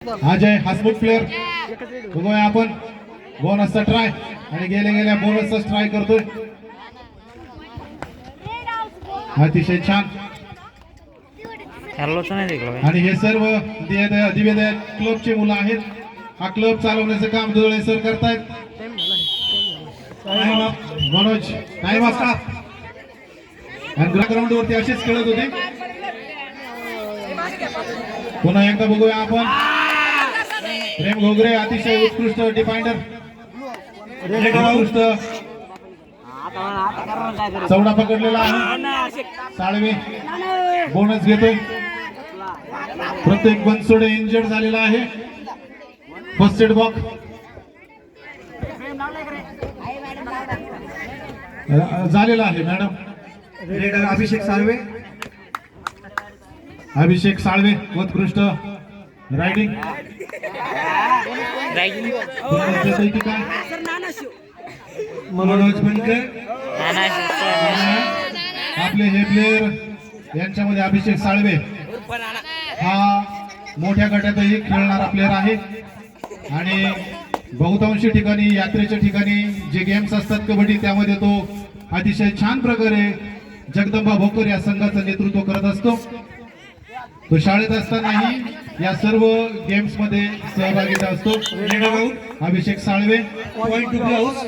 अजय हसमुख player बघूया आपण बोनसचा ट्राय आणि गेल्या बोनसचा ट्राय करतोय अतिशय छान आणि हे सर्व दिव्यदया क्लबचे मुलं आहेत. हा क्लब चालवण्याचं काम दुळे सर करतायत. मनोज टाइम असता आणि ग्राउंड वरती असेच खेळत होते. पुन्हा एकदा बघूया आपण प्रेम घोगरे अतिशय उत्कृष्ट डिफेंडर उत्कृष्ट चौडा पकडलेला आहे. साळवे बोनस घेतोय. प्रत्येक बनसोडे इंजर्ड झालेला आहे. फर्स्ट एड बॉक्स झालेला आहे मॅडम. रेडर अभिषेक साळवे उत्कृष्ट रायडिंग मनोज बनकर आपले हे प्लेयर यांच्यामध्ये अभिषेक साळवे हा मोठ्या गटातही खेळणारा प्लेयर आहे आणि बहुतांशी ठिकाणी यात्रेच्या ठिकाणी जे गेम्स असतात कबड्डी त्यामध्ये तो अतिशय छान प्रकारे जगदंबा भोकर या संघाचं नेतृत्व करत असतो. तो शाळेत असतानाही या सर्व गेम्स मध्ये सहभागी असतो. अभिषेक Salve point to close.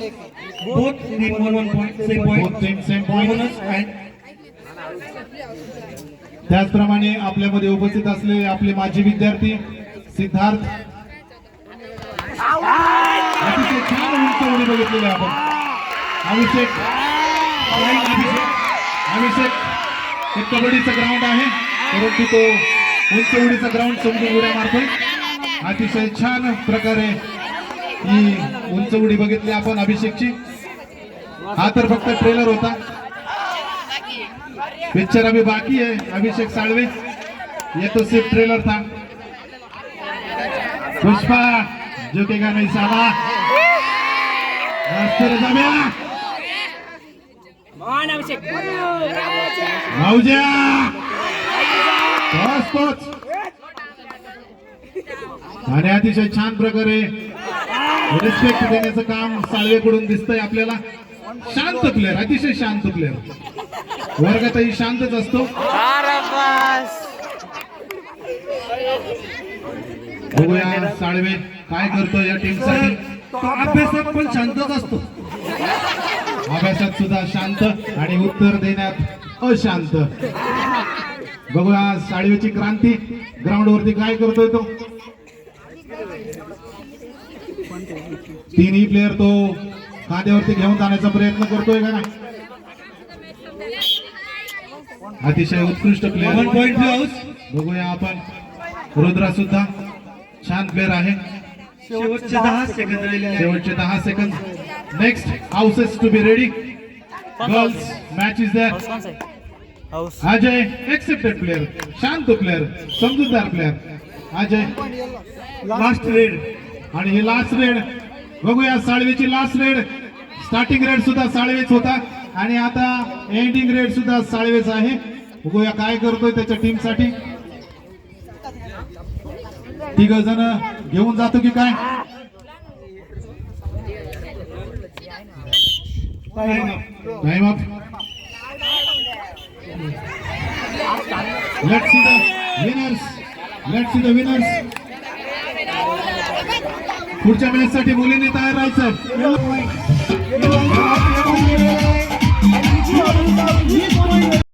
Both need 1 point. Same point. त्याचप्रमाणे आपल्यामध्ये उपस्थित असलेले आपले माजी विद्यार्थी सिद्धार्थ अतिशय छान उंच उडी बघितलेली आपण. अभिषेक एक कबड्डीचं ग्राउंड आहे परंतु तो उंच उडीचा ग्राउंड समजून उड्या मारतोय. अतिशय छान प्रकारे ही उंच उडी बघितली आपण अभिषेकची. हा तर फक्त ट्रेलर होता. पिक्चर अभी बाकी है. अभिषेक साळवे ये तो सिर्फ ट्रेलर था. पुष्पा झुकेगा नहीं साला. मौजा आणि अतिशय छान प्रकारे रिस्पेक्ट देण्याचं काम साळवेकडून दिसतंय आपल्याला. शांत प्लेअर अतिशय शांत प्लेअर वर्गातही शांतच असतो. बघूया साळवे काय करतो या टीम साठी. अभ्यासात पण शांतच असतो. अभ्यासात सुद्धा शांत आणि उत्तर देण्यात अशांत. बघूया साळवेची क्रांती ग्राउंड वरती काय करतोय तो. तिन्ही प्लेयर तो खांद्यावरती घेऊन जाण्याचा प्रयत्न करतोय का. अतिशय उत्कृष्ट प्लेयर. 1 point close. बघूया आपण रुद्रा सुद्धा छान प्लेयर आहे. शेवटचे 10 सेकंद राहिले. शेवटचे 10 second. Next houses to be ready. Girls match is there. Ajay accepted player शांत प्लेयर समजूतदार प्लेयर अजय. लास्ट रेड आणि ही लास्ट रेड बघूया साळवेची लास्ट रेड. स्टार्टिंग रेड सुद्धा साळवेच होता आणि आता एंडिंग रेड सुद्धा साळवेच आहे. बघूया काय करतोय त्याच्या टीम साठी. तिघ जण घेऊन जातो की काय. Time up. Let's see the winners. पुढच्या मॅच साठी मुलींनी तयार राहायचं.